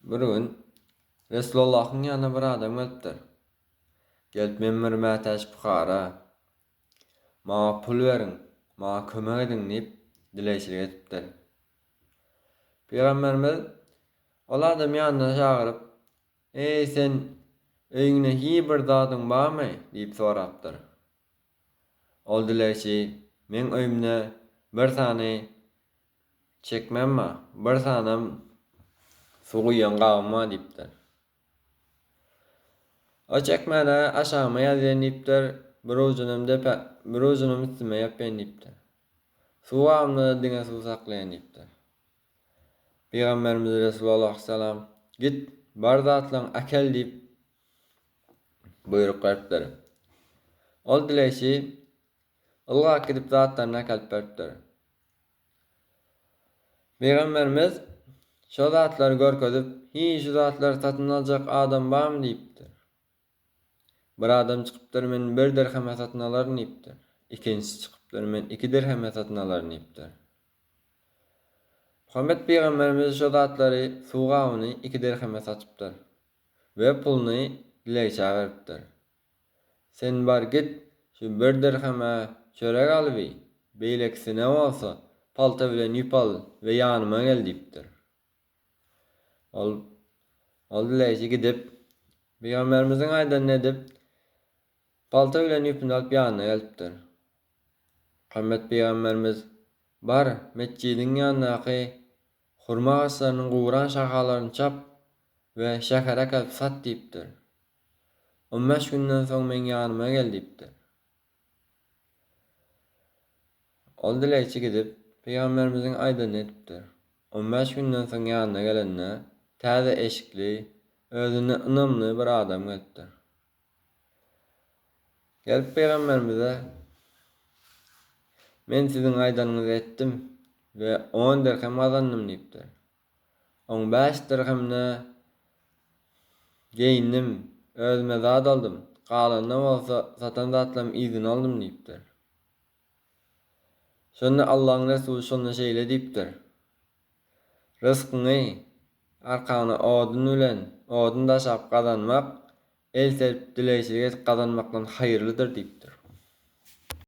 Bir gün Resulullah'ın yanına bir adam gelipdir. Gelip men mermätäş puhara, maňa pul beriň, maňa kömek ediň diýip dileýçilik etipdir. Peýgamberimiz ol adamy ýanyna çagyryp, "Ey sen öýüňde hiç bir zadyň barmy?" diýip sorapdyr. Ol dileýçi, "Men öýümde bir sany çekmem bar, bir sanam su guýýan gabym bar" diýipdir. O çekmede aşağıma ýazýan diýipdir, bir ujunam depe, bir ujunam üstüme ýapýan diýipdir. Suw gamyny diňe suw saklaýan diýipdir. Peýgamberimiz Resulullah salam, "Git, bar zatlaryň akel" diýip buyruk beripdir. Ol dileýçi ylgap gidip zatlaryny akelip beripdir. Peýgamberimiz şo zatlary görkezip, "Hiç şu zatlary satyn aljak adam barmy?" diýipdir. Bir adam çykypdyr, "Men 1 dirheme satyn alaryn" diýipdir. Ikinçisi çykypdyr, "Men 2 dirheme satyn alaryn" diýipdir. Muhammed Peýgamberimiz şo zatlary suw gabyny 2 dirheme satypdyr we puluny dileýçe beripdir. "Sen bar git, şu 1 dirheme çörek alyp, beýleksine bolsa palta bilen ýupal we ýanyma gel" diýipdir. Ol dileýçi gidip Peýgamberimiziň aýdanyny edip palta bilen ýupyny alyp ýanyna gelipdir. Muhammed Peýgamberimiz "Bar, mescidiň ýanynaky hurma ağaçlarynyň gowran şahalaryny çap we şeker äkelip sat" diýipdir. 15 günden soň men ýanyma gel diýipdir. Ol dileýçi gidip Peýgamberimiziň aýdanyny edipdir. 15 günden soň ýanyna gelende täze eşikli, özüne ynamly bir adam gelipdir. Gelip Peýgamberimize "Men siziň aýdanyňyzy etdim we 10 dirhem gazandym" diýipdir. 15 dirhemne geyindim, özüme zat aldym, galanyna bolsa satan zatlam izin aldym diýipdir. Şonda Allahyň Resulü şonda şeýle diýipdir. "Rızkyny arkana odun bilen, odun daşap gazanmak, el serip dileýçilik etip gazanmakdan haýyrlydyr" diýipdir.